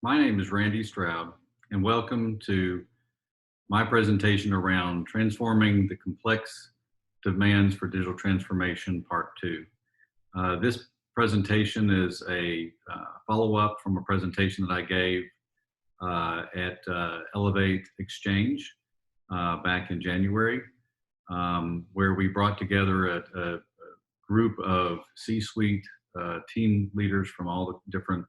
My name is Randy Stroud, and welcome to my presentation around transforming the complex demands for digital transformation, part two. This presentation is a follow-up from a presentation that I gave at Elevate Exchange back in January, where we brought together a group of C-suite team leaders from all the different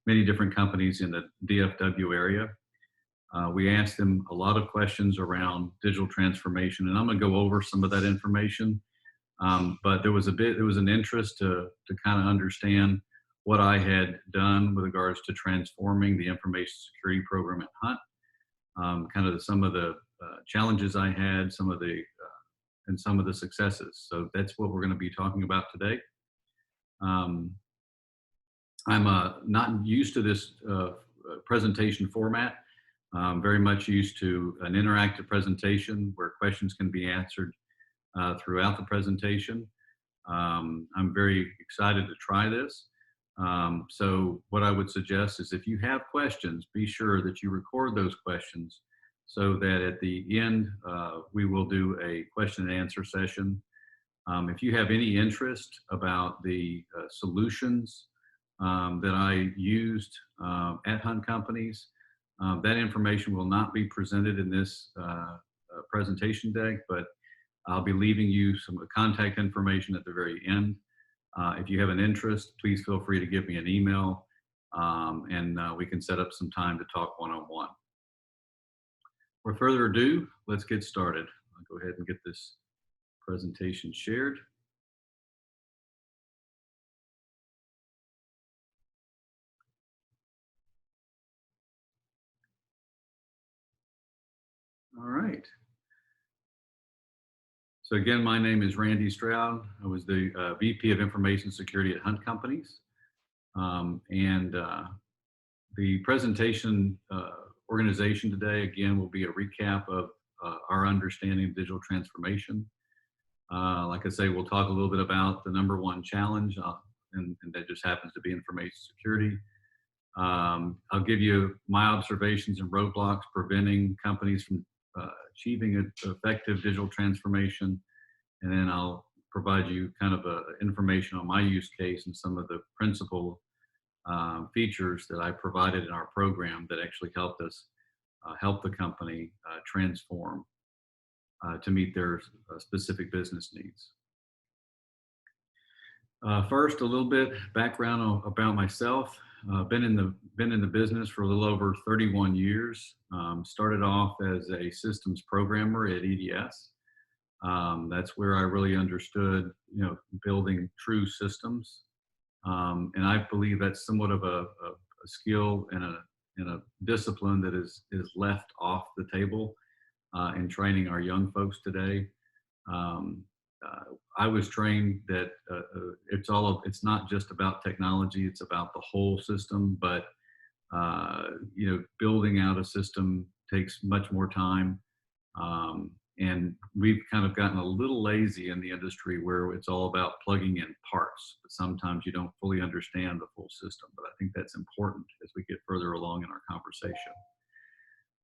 many different companies in the DFW area. We asked them a lot of questions around digital transformation, and I'm going to go over some of that information. But there was an interest to kind of understand what I had done with regards to transforming the information security program at Hunt, kind of some of the challenges I had, and some of the successes. So that's what we're going to be talking about today. I'm not used to this presentation format. I'm very much used to an interactive presentation where questions can be answered throughout the presentation. I'm very excited to try this. So what I would suggest is if you have questions, be sure that you record those questions so that at the end we will do a question and answer session. If you have any interest about the solutions that I used at Hunt Companies, that information will not be presented in this presentation deck, but I'll be leaving you some contact information at the very end. If you have an interest, please feel free to give me an email and we can set up some time to talk one-on-one. Without further ado, let's get started. I'll go ahead and get this presentation shared. All right. So again, my name is Randy Stroud. I was the VP of Information Security at Hunt Companies. The presentation organization today, again, will be a recap of our understanding of digital transformation. Like I say, we'll talk a little bit about the number one challenge, and that just happens to be information security. I'll give you my observations and roadblocks preventing companies from achieving an effective digital transformation, and then I'll provide you kind of information on my use case and some of the principal features that I provided in our program that actually helped us help the company transform to meet their specific business needs. First, a little bit background about myself. Been in the business for a little over 31 years. Started off as a systems programmer at EDS. That's where I really understood, building true systems. And I believe that's somewhat of a skill and a discipline that is left off the table in training our young folks today. I was trained that it's not just about technology, it's about the whole system, but building out a system takes much more time. And we've kind of gotten a little lazy in the industry where it's all about plugging in parts, but sometimes you don't fully understand the full system. But I think that's important as we get further along in our conversation.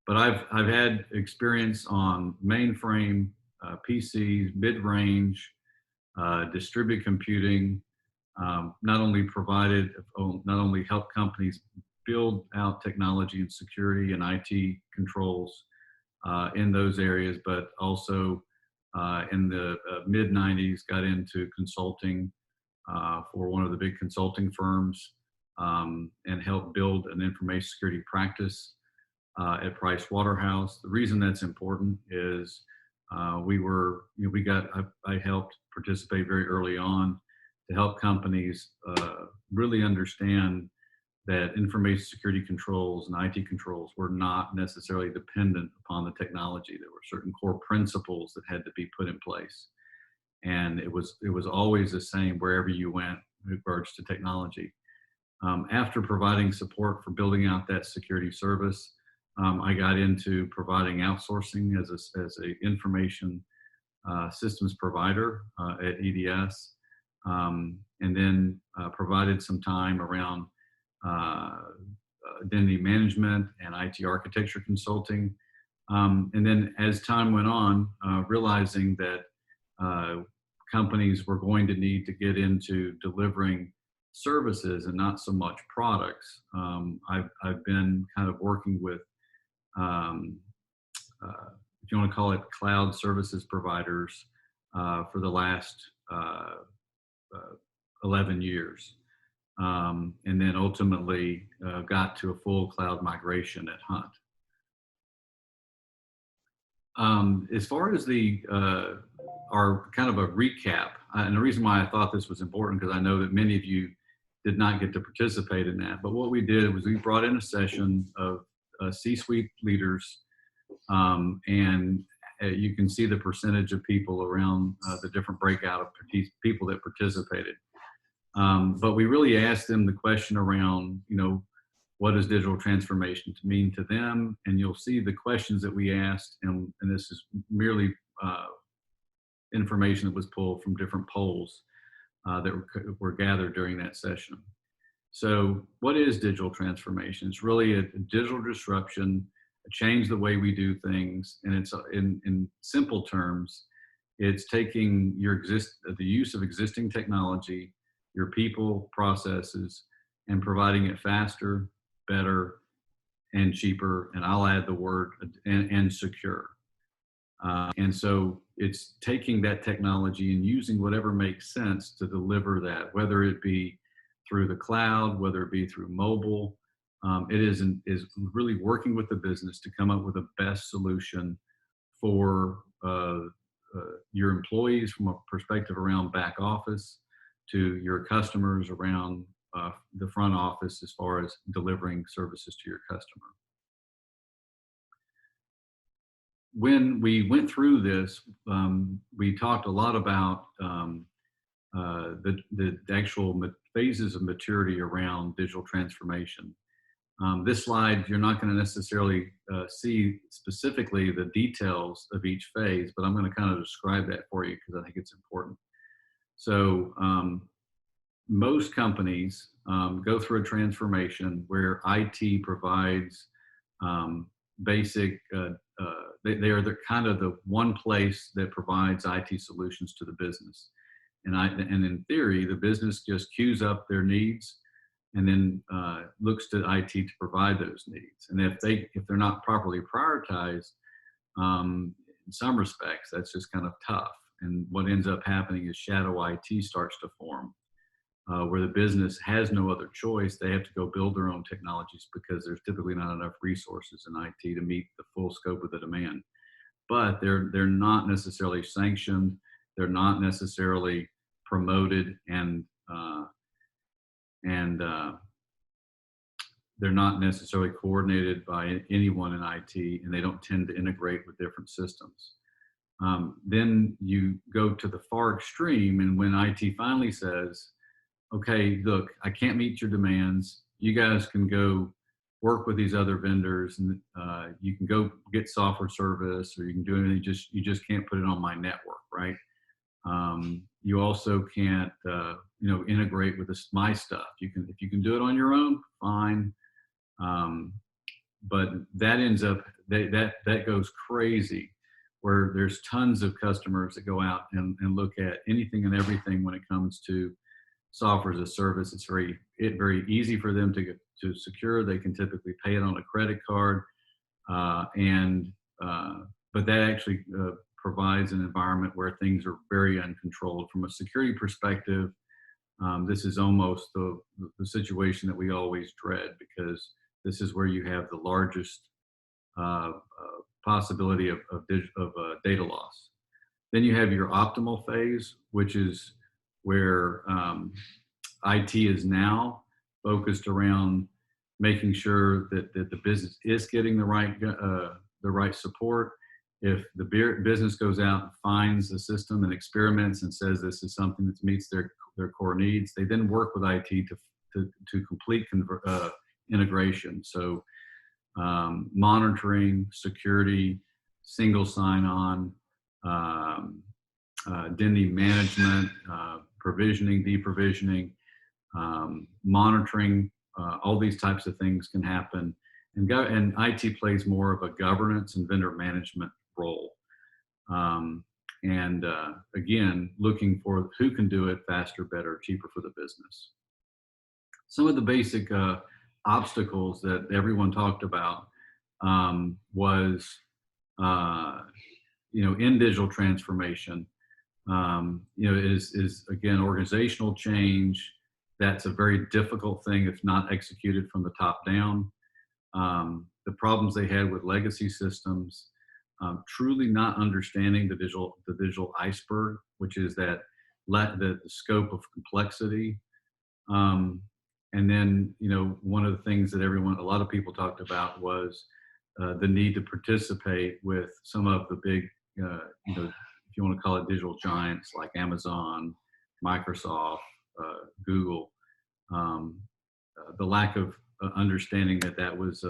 But I've had experience on mainframe, PCs, mid-range, distributed computing, not only help companies build out technology and security and IT controls in those areas, but also in the mid-90s got into consulting for one of the big consulting firms and helped build an information security practice at Price Waterhouse. The reason that's important is I helped participate very early on to help companies really understand that information security controls and IT controls were not necessarily dependent upon the technology. There were certain core principles that had to be put in place. And it was always the same wherever you went with regards to technology. After providing support for building out that security service, I got into providing outsourcing as a information systems provider at EDS, and then provided some time around identity management and IT architecture consulting. And then as time went on, realizing that companies were going to need to get into delivering services and not so much products. I've been kind of working with, if you want to call it, cloud services providers for the last 11 years. And then ultimately got to a full cloud migration at Hunt. As far as our kind of a recap, and the reason why I thought this was important, because I know that many of you did not get to participate in that, but what we did was we brought in a session of C-suite leaders, and you can see the percentage of people around the different breakout of people that participated. But we really asked them the question around, what does digital transformation mean to them? And you'll see the questions that we asked, and this is merely information that was pulled from different polls that were gathered during that session. So what is digital transformation? It's really a digital disruption, a change the way we do things. And it's in simple terms, it's taking the use of existing technology, your people, processes, and providing it faster, better, and cheaper, and I'll add the word and secure. And so it's taking that technology and using whatever makes sense to deliver that, whether it be through the cloud, whether it be through mobile. It is really working with the business to come up with the best solution for your employees from a perspective around back office, to your customers around the front office as far as delivering services to your customer. When we went through this, we talked a lot about the actual phases of maturity around digital transformation. This slide, you're not going to necessarily see specifically the details of each phase, but I'm going to kind of describe that for you because I think it's important. So most companies go through a transformation where IT provides basic, they are the kind of the one place that provides IT solutions to the business. And in theory, the business just queues up their needs and then looks to IT to provide those needs. And if they're not properly prioritized, in some respects, that's just kind of tough. And what ends up happening is shadow IT starts to form, where the business has no other choice. They have to go build their own technologies because there's typically not enough resources in IT to meet the full scope of the demand. But they're not necessarily sanctioned. They're not necessarily promoted, and they're not necessarily coordinated by anyone in IT, and they don't tend to integrate with different systems. Then you go to the far extreme, and when IT finally says, okay, look, I can't meet your demands. You guys can go work with these other vendors, and you can go get software service, or you can do anything. You just can't put it on my network, right? You also can't, integrate with my stuff. If you can do it on your own, fine. But that ends up that goes crazy, where there's tons of customers that go out and look at anything and everything when it comes to software as a service. It's very easy for them to secure. They can typically pay it on a credit card, but that actually provides an environment where things are very uncontrolled. From a security perspective, this is almost the situation that we always dread, because this is where you have the largest possibility of data loss. Then you have your optimal phase, which is where IT is now focused around making sure that the business is getting the right support. If the business goes out and finds a system and experiments and says this is something that meets their core needs, they then work with IT to complete integration. So monitoring, security, single sign-on, identity management, provisioning, deprovisioning, monitoring all these types of things can happen. And IT plays more of a governance and vendor management role. Again, looking for who can do it faster, better, cheaper for the business. Some of the basic obstacles that everyone talked about was, in digital transformation, is again, organizational change. That's a very difficult thing if not executed from the top down. The problems they had with legacy systems, truly not understanding the digital iceberg, which is that the scope of complexity. And then, one of the things that a lot of people talked about was the need to participate with some of the big, if you want to call it digital giants like Amazon, Microsoft, Google. The lack of understanding that was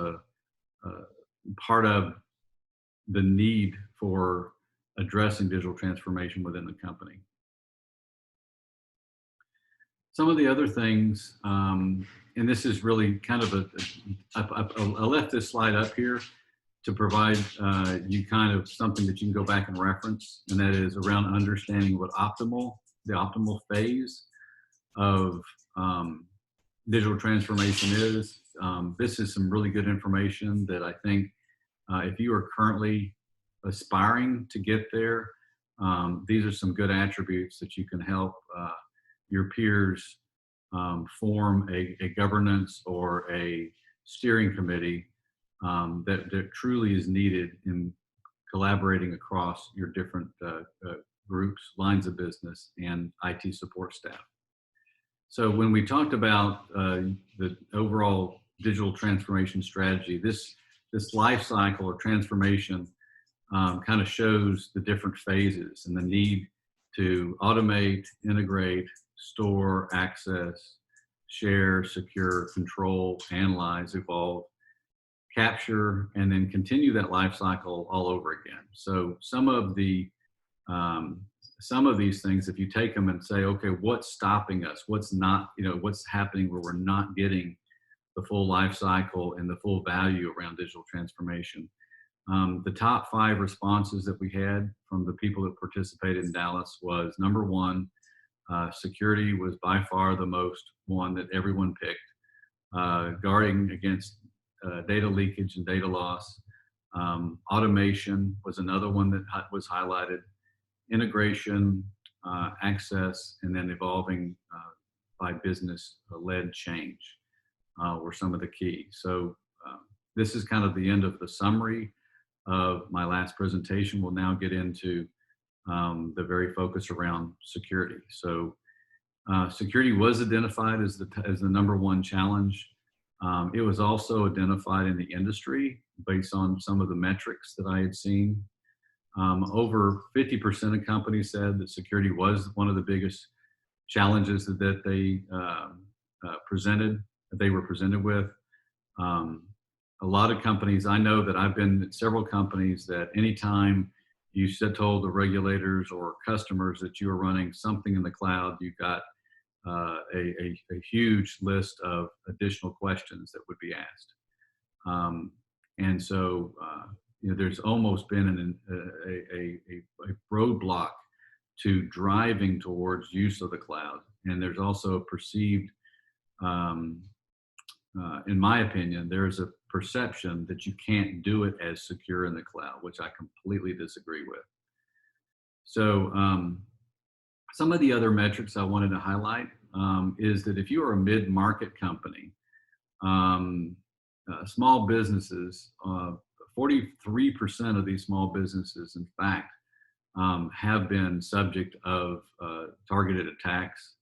part of the need for addressing digital transformation within the company. Some of the other things, and this is really kind of I left this slide up here to provide you kind of something that you can go back and reference, and that is around understanding what the optimal phase of digital transformation is. This is some really good information that I think if you are currently aspiring to get there, these are some good attributes that you can help your peers form a governance or a steering committee that truly is needed in collaborating across your different groups, lines of business, and IT support staff. So when we talked about the overall digital transformation strategy, this life cycle or transformation kind of shows the different phases and the need to automate, integrate, store, access, share, secure, control, analyze, evolve, capture, and then continue that life cycle all over again. So some of these things, if you take them and say, okay, what's stopping us? What's not, what's happening where we're not getting the full life cycle and the full value around digital transformation? The top 5 responses that we had from the people that participated in Dallas was, number 1, security was by far the most one that everyone picked. Guarding against data leakage and data loss. Automation was another one that was highlighted. Integration, access, and then evolving by business-led change were some of the key. So this is kind of the end of the summary of my last presentation. We'll now get into the very focus around security. So security was identified as the number 1 challenge. It was also identified in the industry based on some of the metrics that I had seen. Over 50% of companies said that security was one of the biggest challenges that they were presented with. A lot of companies, I know that I've been at several companies that anytime you told the regulators or customers that you were running something in the cloud, you got a huge list of additional questions that would be asked. And so, there's almost been a roadblock to driving towards use of the cloud. And there's also a perceived, in my opinion, there's a perception that you can't do it as secure in the cloud, which I completely disagree with. So some of the other metrics I wanted to highlight is that if you are a mid-market company, small businesses, 43% of these small businesses, in fact, have been subject of targeted attacks.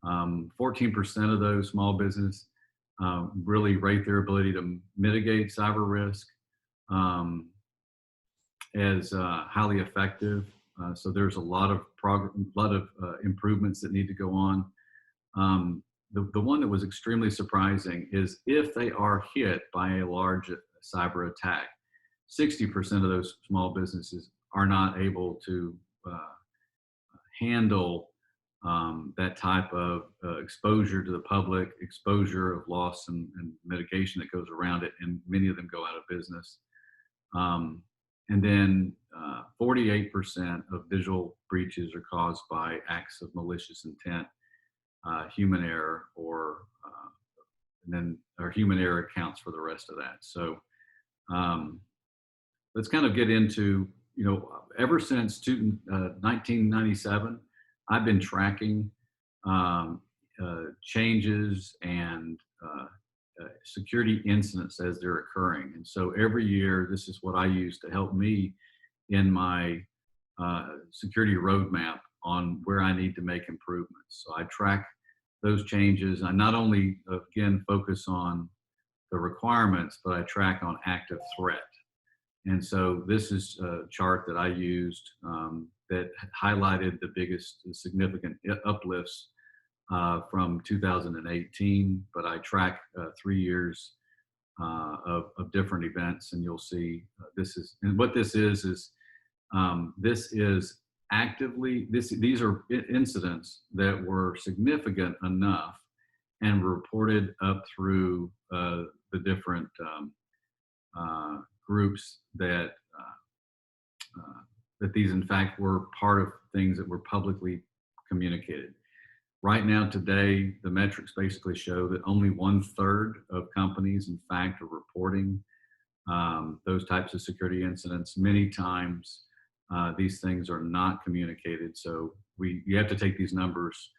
14% of those small business really rate their ability to mitigate cyber risk as highly effective. So there's a lot of improvements that need to go on. The one that was extremely surprising is if they are hit by a large cyber attack, 60% of those small businesses are not able to handle that type of exposure to the public, exposure of loss and mitigation that goes around it, and many of them go out of business. Um, and then 48% of digital breaches are caused by acts of malicious intent, human error, and then our human error accounts for the rest of that. So um, let's kind of get into, ever since 1997, I've been tracking um, changes and security incidents as they're occurring. And so every year, this is what I use to help me in my security roadmap on where I need to make improvements. So I track those changes. I not only, again, focus on the requirements, but I track on active threat. And so this is a chart that I used that highlighted the biggest significant uplifts from 2018, but I track 3 years of different events, and you'll see what this is this is actively, these are incidents that were significant enough and reported up through the different groups that these in fact were part of things that were publicly communicated. Right now, today, the metrics basically show that only 1/3 of companies, in fact, are reporting those types of security incidents. Many times, these things are not communicated. So you have to take these numbers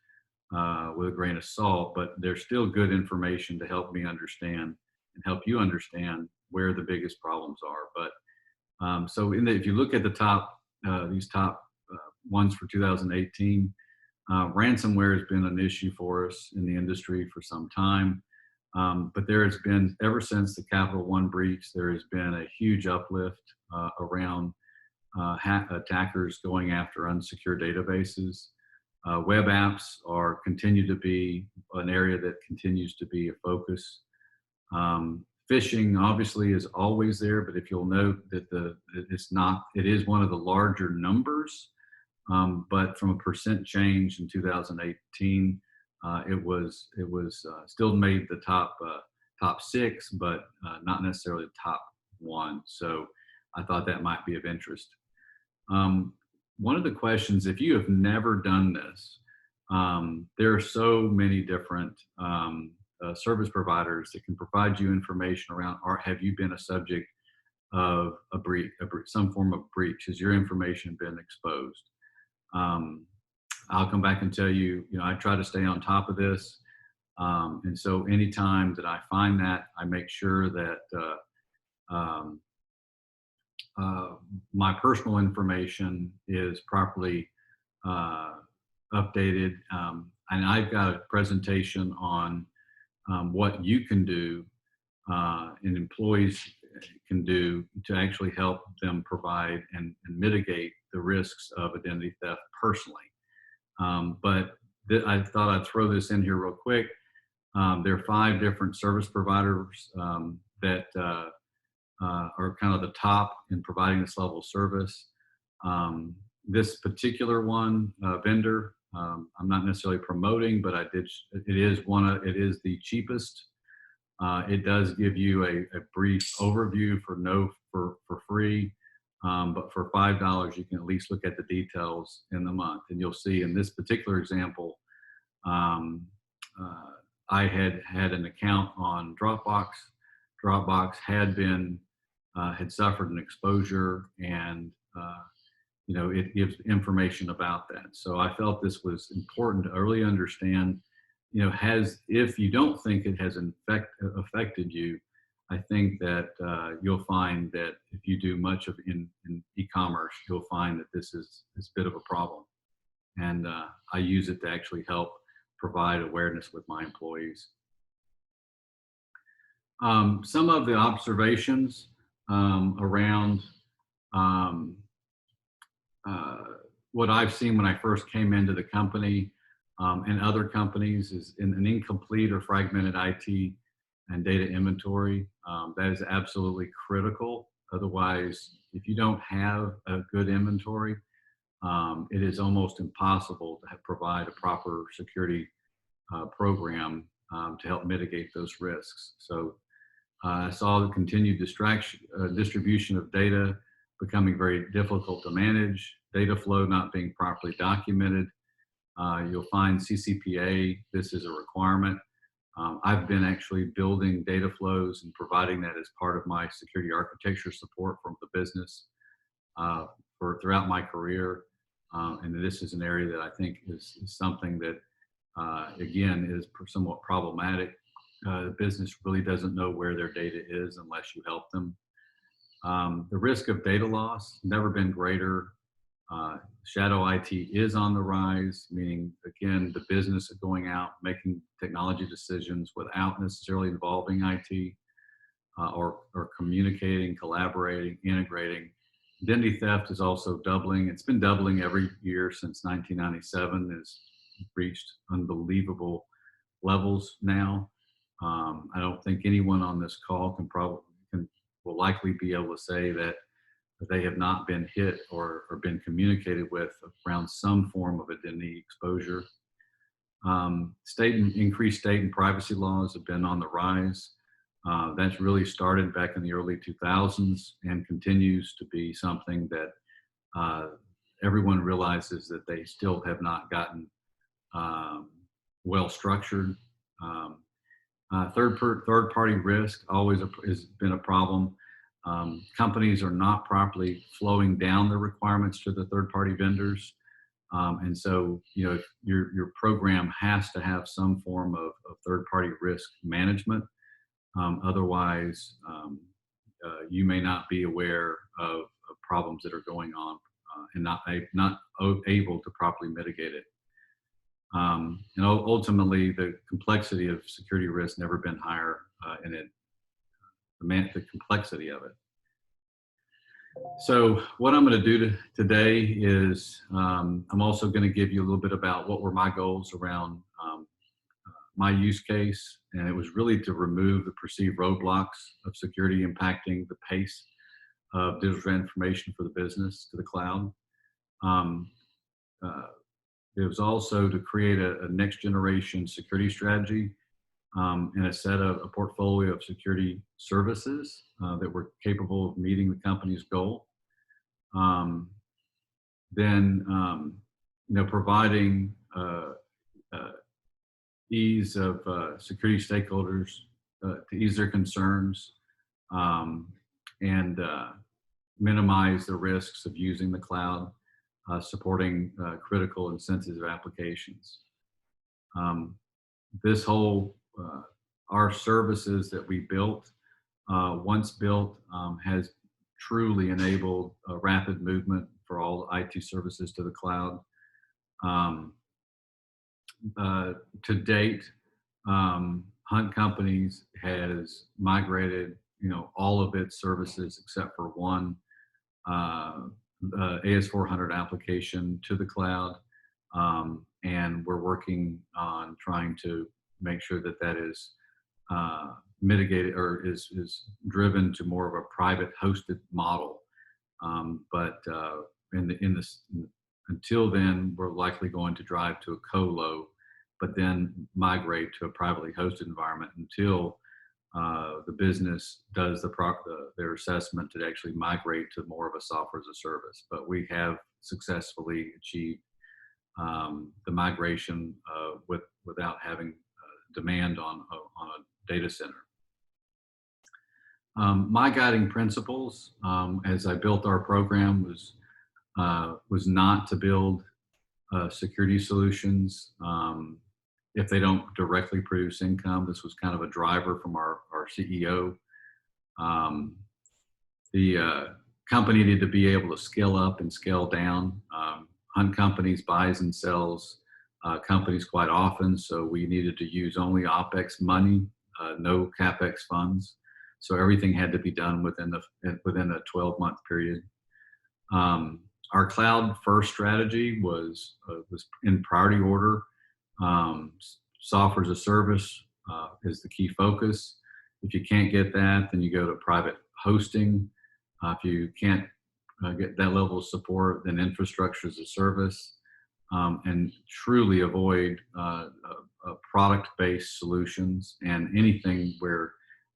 with a grain of salt, but they're still good information to help me understand and help you understand where the biggest problems are. But so if you look at the top, these top ones for 2018, ransomware has been an issue for us in the industry for some time. But there has been, ever since the Capital One breach, there has been a huge uplift around attackers going after unsecured databases. Web apps continue to be an area that continues to be a focus. Phishing obviously is always there, but if you'll note that it is one of the larger numbers, but from a percent change in 2018, it was still made the top 6, but not necessarily the top 1. So I thought that might be of interest. One of the questions, if you have never done this, there are so many different service providers that can provide you information around, have you been a subject of a breach, some form of breach? Has your information been exposed? I'll come back and tell you, I try to stay on top of this. And so anytime that I find that, I make sure that my personal information is properly updated. And I've got a presentation on what you can do and employees can do to actually help them provide and mitigate the risks of identity theft personally. But I thought I'd throw this in here real quick. There are 5 different service providers that are kind of the top in providing this level of service. This particular one vendor, I'm not necessarily promoting, but it is the cheapest. It does give you a brief overview for free. But for $5, you can at least look at the details in the month. And you'll see in this particular example, I had an account on Dropbox. Dropbox had suffered an exposure, and it gives information about that. So I felt this was important to early understand. If you don't think it has affected you, I think that you'll find that if you do much of in e-commerce, you'll find that this is a bit of a problem. And I use it to actually help provide awareness with my employees. Some of the observations around what I've seen when I first came into the company and other companies is in an incomplete or fragmented IT and data inventory. That is absolutely critical. Otherwise, if you don't have a good inventory, it is almost impossible to provide a proper security program to help mitigate those risks. So I saw the continued distribution of data becoming very difficult to manage, data flow not being properly documented. You'll find CCPA, this is a requirement. I've been actually building data flows and providing that as part of my security architecture support from the business throughout my career. And this is an area that I think is something that, again, is somewhat problematic. The business really doesn't know where their data is unless you help them. The risk of data loss, never been greater. Shadow IT is on the rise, meaning, again, the business of going out, making technology decisions without necessarily involving IT or communicating, collaborating, integrating. Identity theft is also doubling. It's been doubling every year since 1997. It's reached unbelievable levels now. I don't think anyone on this call will likely be able to say that they have not been hit or been communicated with around some form of identity exposure. Increased state and privacy laws have been on the rise. That's really started back in the early 2000s and continues to be something that everyone realizes that they still have not gotten well structured. Third-party risk always has been a problem. Companies are not properly flowing down the requirements to the third-party vendors. And so, your program has to have some form of third-party risk management. Otherwise, you may not be aware of problems that are going on and not able to properly mitigate it. And ultimately, the complexity of security risk never been higher in it. The complexity of it. So what I'm going to do today is I'm also going to give you a little bit about what were my goals around my use case, and it was really to remove the perceived roadblocks of security impacting the pace of digital transformation for the business to the cloud. It was also to create a next generation security strategy and a portfolio of security services that were capable of meeting the company's goal. Providing ease of security stakeholders to ease their concerns and minimize the risks of using the cloud, supporting critical and sensitive applications. This whole our services that we built, once built, has truly enabled a rapid movement for all IT services to the cloud. To date, Hunt Companies has migrated, all of its services except for one AS400 application to the cloud, and we're working on trying to make sure that is mitigated or is driven to more of a private hosted model. Until then, we're likely going to drive to a colo, but then migrate to a privately hosted environment until the business does their assessment to actually migrate to more of a software as a service. But we have successfully achieved the migration without having demand on a data center. My guiding principles as I built our program was not to build security solutions if they don't directly produce income. This was kind of a driver from our CEO. The company needed to be able to scale up and scale down. Hunt Companies buys and sells companies quite often, so we needed to use only OpEx money, no CapEx funds. So everything had to be done within a 12-month period. Our cloud-first strategy was in priority order. Software as a service is the key focus. If you can't get that, then you go to private hosting. If you can't get that level of support, then infrastructure as a service, and truly avoid product-based solutions and anything where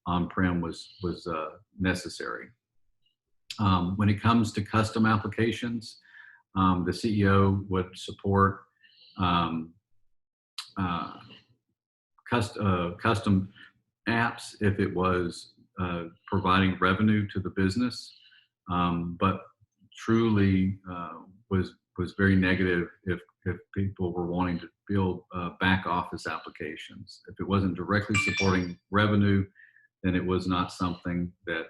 on-prem was necessary. When it comes to custom applications, the CEO would support custom apps if it was providing revenue to the business, but truly was very negative if people were wanting to build back office applications. If it wasn't directly supporting revenue, then it was not something that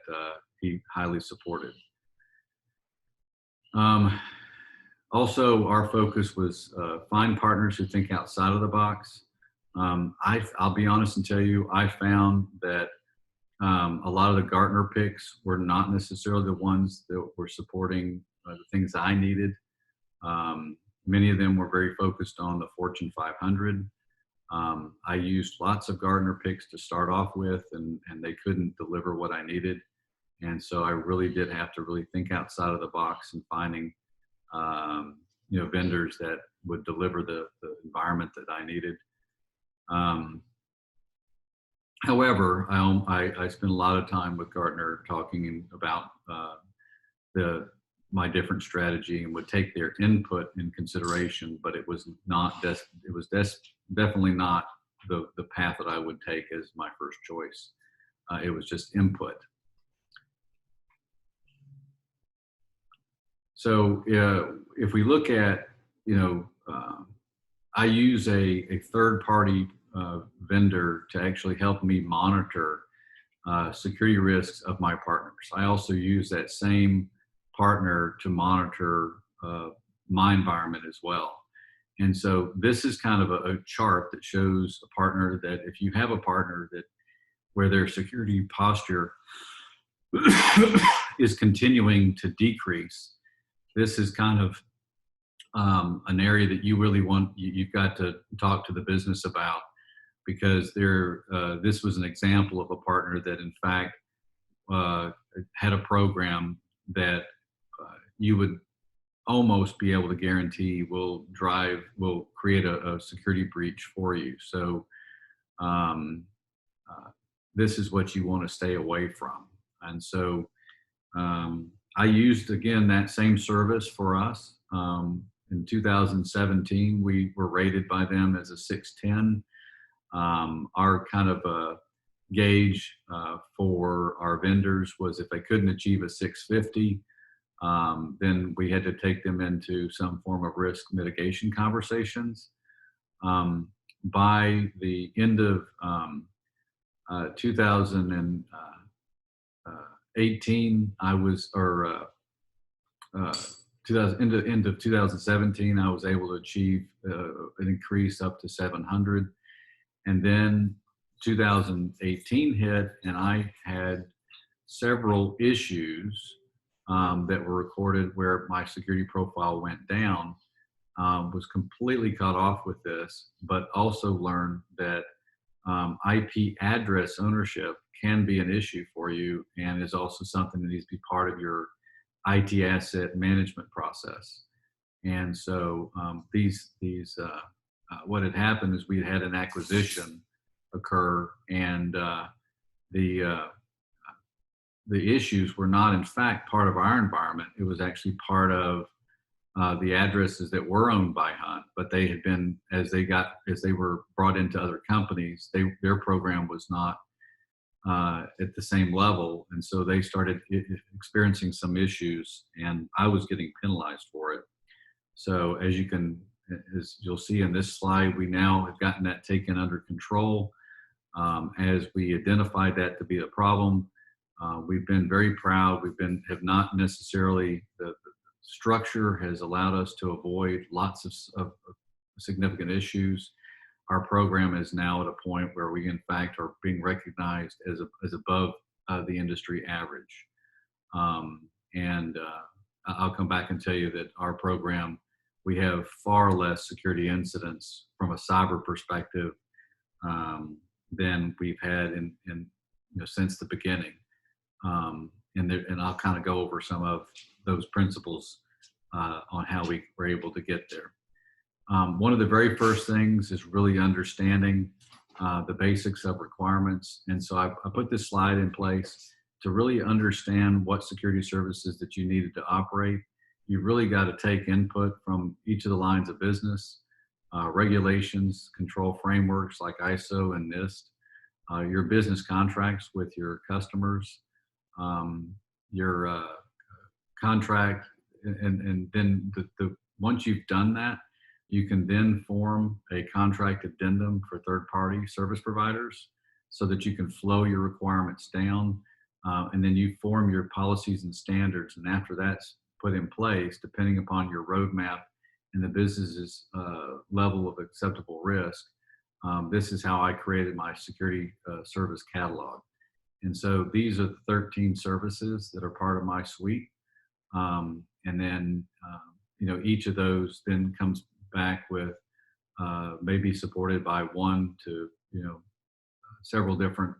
he highly supported. Also, our focus was find partners who think outside of the box. I'll be honest and tell you, I found that a lot of the Gartner picks were not necessarily the ones that were supporting the things I needed. Many of them were very focused on the Fortune 500. I used lots of Gartner picks to start off with, and they couldn't deliver what I needed. And so I really did have to really think outside of the box and finding vendors that would deliver the environment that I needed. However, I spent a lot of time with Gartner talking about my different strategy and would take their input in consideration, but it was not definitely not the path that I would take as my first choice. It was just input. So if we look at, I use a third-party vendor to actually help me monitor security risks of my partners. I also use that same partner to monitor my environment as well. And so this is kind of a chart that shows a partner that if you have a partner where their security posture is continuing to decrease, this is kind of an area that you really you've got to talk to the business about, because this was an example of a partner that in fact had a program that you would almost be able to guarantee will create a security breach for you. So this is what you want to stay away from. And so I used, again, that same service for us. In 2017, we were rated by them as a 610. Our kind of gauge for our vendors was if they couldn't achieve a 650, then we had to take them into some form of risk mitigation conversations. By the end of 2018, end of 2017, I was able to achieve an increase up to 700. And then 2018 hit, and I had several issues that were recorded where my security profile went down. Was completely cut off with this, but also learned that IP address ownership can be an issue for you, and is also something that needs to be part of your IT asset management process. And so what had happened is we had an acquisition occur, and the issues were not in fact part of our environment. It was actually part of the addresses that were owned by Hunt, but they had been, as they were brought into other companies, their program was not at the same level, and so they started experiencing some issues, and I was getting penalized for it. So as you'll see in this slide, we now have gotten that taken under control. As we identified that to be a problem, we've been very proud. Have not necessarily, the structure has allowed us to avoid lots of significant issues. Our program is now at a point where we in fact are being recognized as above the industry average. And I'll come back and tell you that our program, we have far less security incidents from a cyber perspective than we've had since the beginning. And I'll kind of go over some of those principles on how we were able to get there. One of the very first things is really understanding the basics of requirements. And so I put this slide in place to really understand what security services that you needed to operate. You really got to take input from each of the lines of business, regulations, control frameworks like ISO and NIST, your business contracts with your customers, your contract, and then once you've done that, you can then form a contract addendum for third-party service providers so that you can flow your requirements down, and then you form your policies and standards. And after that's put in place, depending upon your roadmap and the business's level of acceptable risk, this is how I created my security service catalog. And so these are the 13 services that are part of my suite. And then, each of those then comes back with maybe supported by one to, several different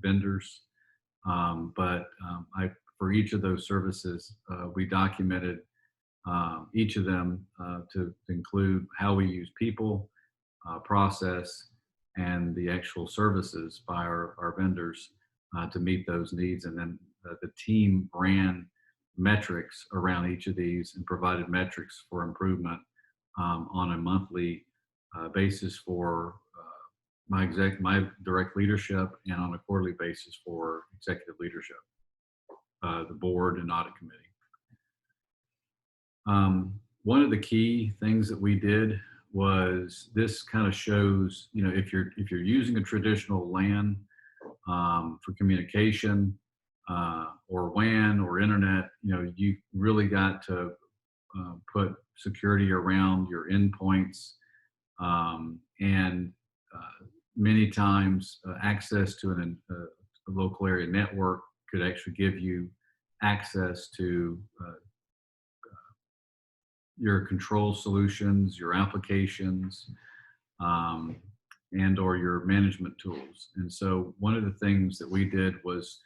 vendors. For each of those services, we documented each of them to include how we use people, process, and the actual services by our vendors to meet those needs. And then the team ran metrics around each of these and provided metrics for improvement on a monthly basis for my direct leadership, and on a quarterly basis for executive leadership, the board and audit committee. One of the key things that we did was this kind of shows, if you're using a traditional LAN for communication or WAN or internet, you really got to put security around your endpoints, and many times access to a local area network could actually give you access to your control solutions, your applications, and or your management tools. And so one of the things that we did was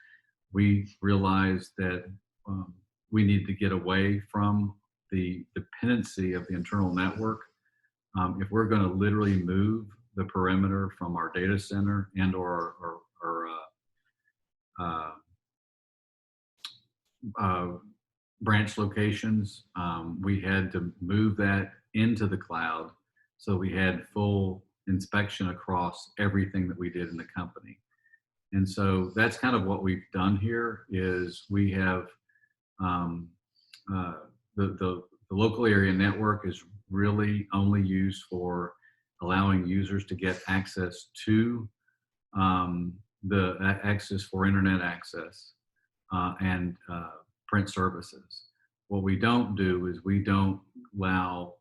we realized that we need to get away from the dependency of the internal network. If we're going to literally move the perimeter from our data center and or branch locations, we had to move that into the cloud, so we had full inspection across everything that we did in the company. And so that's kind of what we've done here. Is we have the local area network is really only used for allowing users to get access to the access for internet access and print services. What we don't do is we don't allow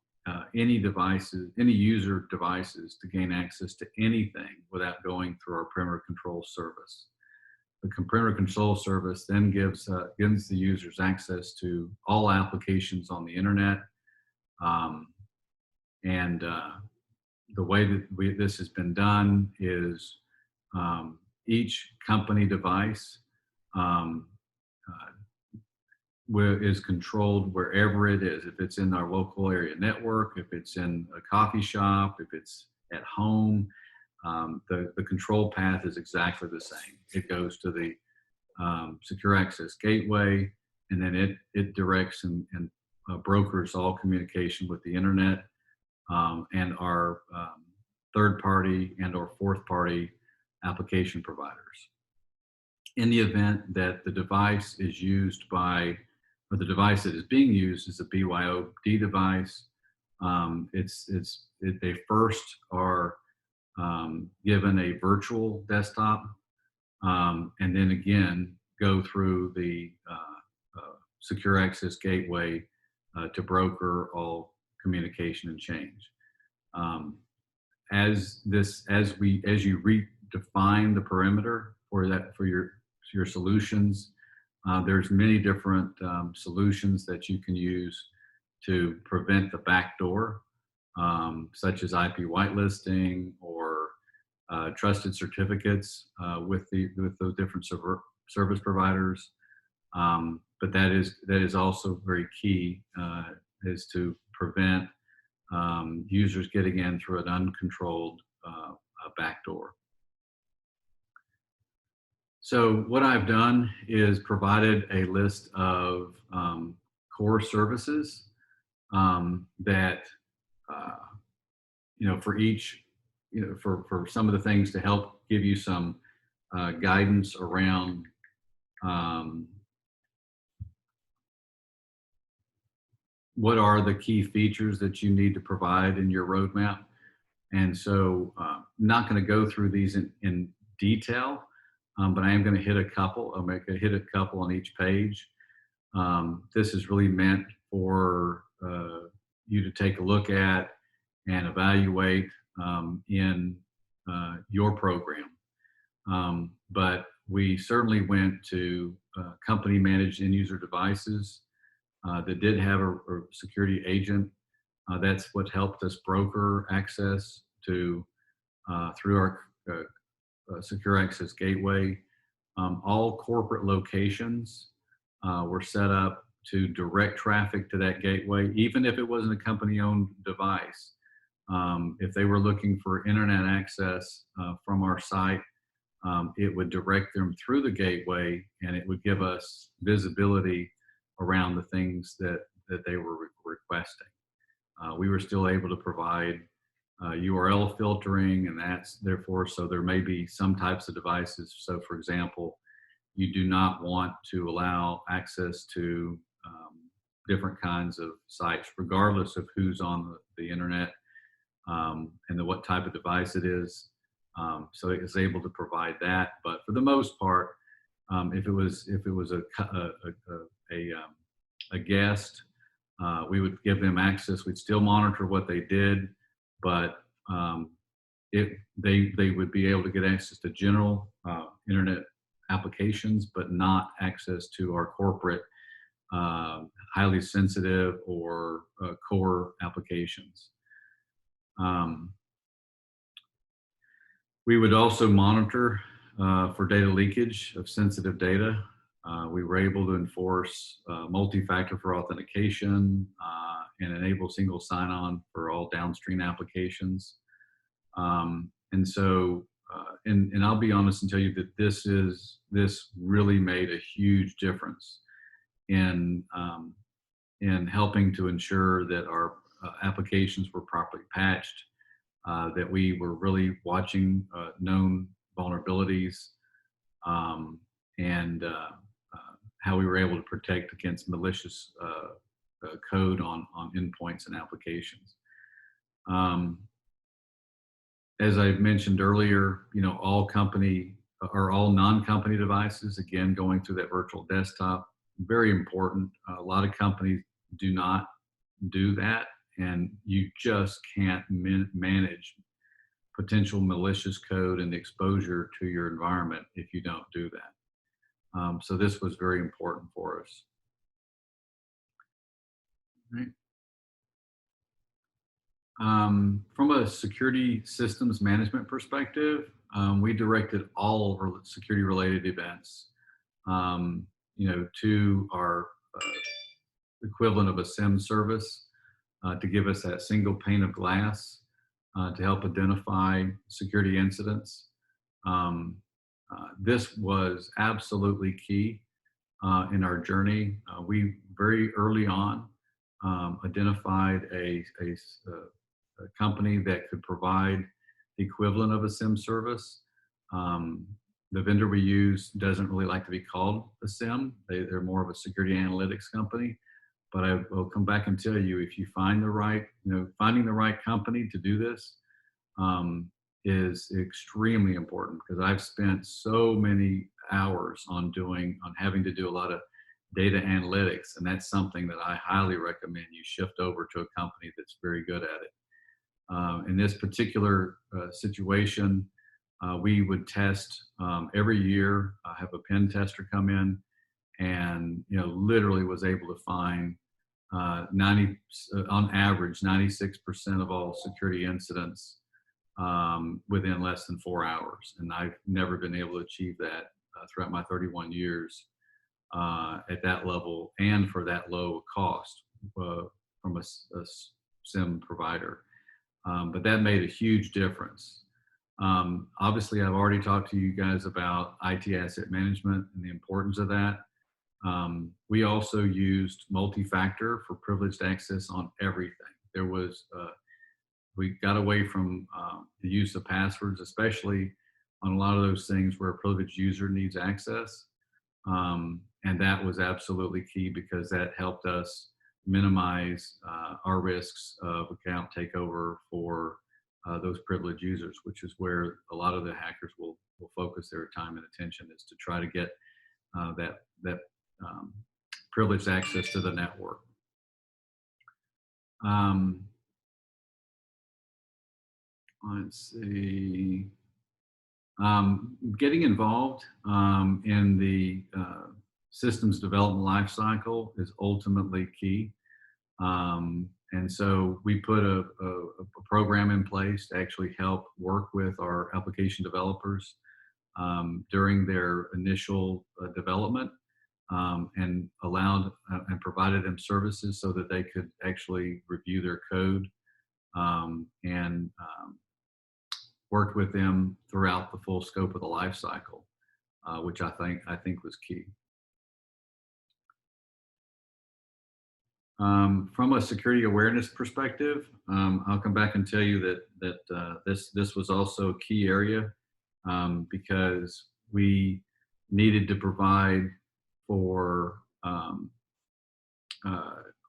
any user devices to gain access to anything without going through our perimeter control service. The perimeter control service then gives the users access to all applications on the internet. The way that this has been done is each company device is controlled wherever it is. If it's in our local area network, if it's in a coffee shop, if it's at home, the control path is exactly the same. It goes to the secure access gateway, and then it directs and brokers all communication with the internet and our third party and or fourth party application providers. In the event that the device is used by, or the device that is being used is a BYOD device, they first are given a virtual desktop, and then again go through the secure access gateway to broker all communication and change. As you redefine the perimeter for your solutions, there's many different solutions that you can use to prevent the backdoor, such as IP whitelisting or trusted certificates with those different service providers. but that is also very key, is to prevent users getting in through an uncontrolled backdoor. So what I've done is provided a list of core services that for each, for some of the things to help give you some guidance around what are the key features that you need to provide in your roadmap. And so not going to go through these in detail, but I am going to hit a couple. I'll hit a couple on each page. This is really meant for you to take a look at and evaluate in your program. But we certainly went to company managed end user devices that did have a security agent. That's what helped us broker access to through our secure access gateway. All corporate locations were set up to direct traffic to that gateway, even if it wasn't a company-owned device. If they were looking for internet access from our site, it would direct them through the gateway, and it would give us visibility around the things that they were requesting. We were still able to provide URL filtering, and that's therefore, so there may be some types of devices. So for example, you do not want to allow access to different kinds of sites, regardless of who's on the internet and what type of device it is. So it is able to provide that. But for the most part, if it was a guest, we would give them access. We'd still monitor what they did, but they would be able to get access to general internet applications, but not access to our corporate, highly sensitive or core applications. We would also monitor for data leakage of sensitive data. We were able to enforce multi-factor for authentication and enable single sign-on for all downstream applications. And so, and I'll be honest and tell you that this really made a huge difference in helping to ensure that our applications were properly patched, that we were really watching known vulnerabilities, and how we were able to protect against malicious code on endpoints and applications. As I mentioned earlier, all company or all non-company devices, again, going through that virtual desktop, very important. A lot of companies do not do that, and you just can't manage potential malicious code and exposure to your environment if you don't do that. So this was very important for us. Right. From a security systems management perspective, we directed all security related events, to our equivalent of a SIEM service to give us that single pane of glass to help identify security incidents. This was absolutely key in our journey. We very early on identified a company that could provide the equivalent of a SIEM service. The vendor we use doesn't really like to be called a SIEM. They're more of a security analytics company. But I will come back and tell you, if you find the right, finding the right company to do this is extremely important, because I've spent so many hours on having to do a lot of data analytics, and that's something that I highly recommend you shift over to a company that's very good at it. In this particular situation, we would test every year, have a pen tester come in, and literally was able to find on average 96% of all security incidents within less than 4 hours, and I've never been able to achieve that throughout my 31 years at that level and for that low cost from a SIM provider. But that made a huge difference. Obviously, I've already talked to you guys about IT asset management and the importance of that. We also used multi-factor for privileged access on everything. We got away from the use of passwords, especially on a lot of those things where a privileged user needs access. And that was absolutely key because that helped us minimize our risks of account takeover for those privileged users, which is where a lot of the hackers will focus their time and attention, is to try to get that privileged access to the network. Let's see. Getting involved in the systems development lifecycle is ultimately key. And so we put a program in place to actually help work with our application developers during their initial development, and allowed and provided them services so that they could actually review their code, and worked with them throughout the full scope of the life cycle, which I think was key. From a security awareness perspective, I'll come back and tell you that this was also a key area, because we needed to provide for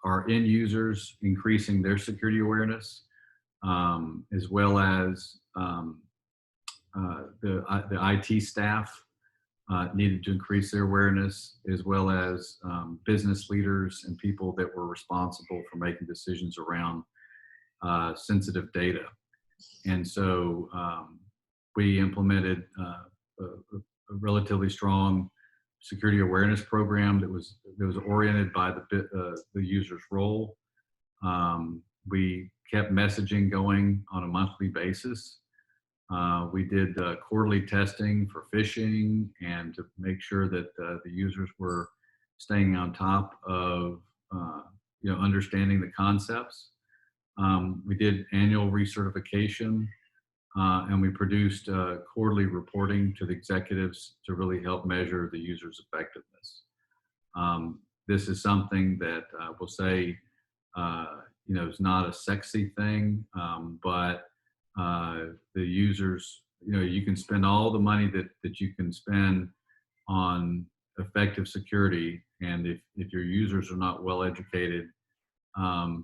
our end users, increasing their security awareness, as well as the IT staff needed to increase their awareness, as well as business leaders and people that were responsible for making decisions around sensitive data. And so we implemented a relatively strong security awareness program that was oriented by the user's role. We kept messaging going on a monthly basis. We did quarterly testing for phishing and to make sure that the users were staying on top of understanding the concepts. We did annual recertification, and we produced quarterly reporting to the executives to really help measure the user's effectiveness. This is something that we'll say is not a sexy thing, but the users, you can spend all the money that you can spend on effective security, and if your users are not well educated,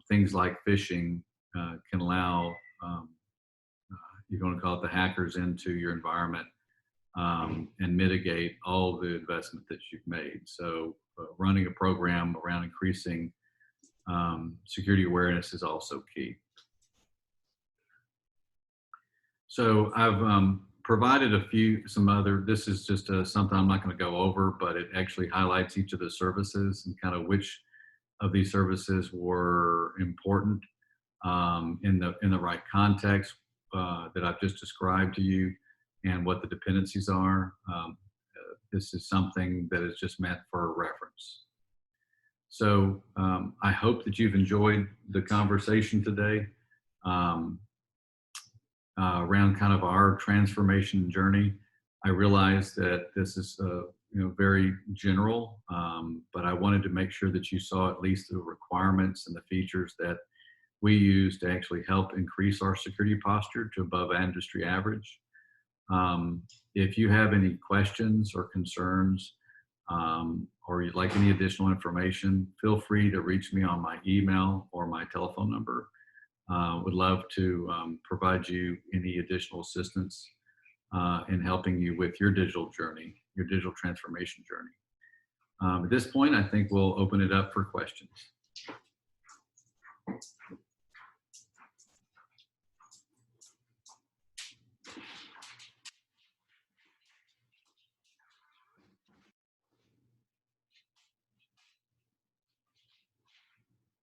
things like phishing can allow, you're going to call it the hackers, into your environment, and mitigate all the investment that you've made. So running a program around increasing security awareness is also key. So I've provided some other, this is just something I'm not going to go over, but it actually highlights each of the services and kind of which of these services were important in the right context that I've just described to you, and what the dependencies are. This is something that is just meant for a reference. So I hope that you've enjoyed the conversation today around kind of our transformation journey. I realize that this is very general, but I wanted to make sure that you saw at least the requirements and the features that we use to actually help increase our security posture to above industry average. If you have any questions or concerns, or you'd like any additional information, feel free to reach me on my email or my telephone number. Would love to provide you any additional assistance in helping you with your digital journey, your digital transformation journey. At this point, I think we'll open it up for questions.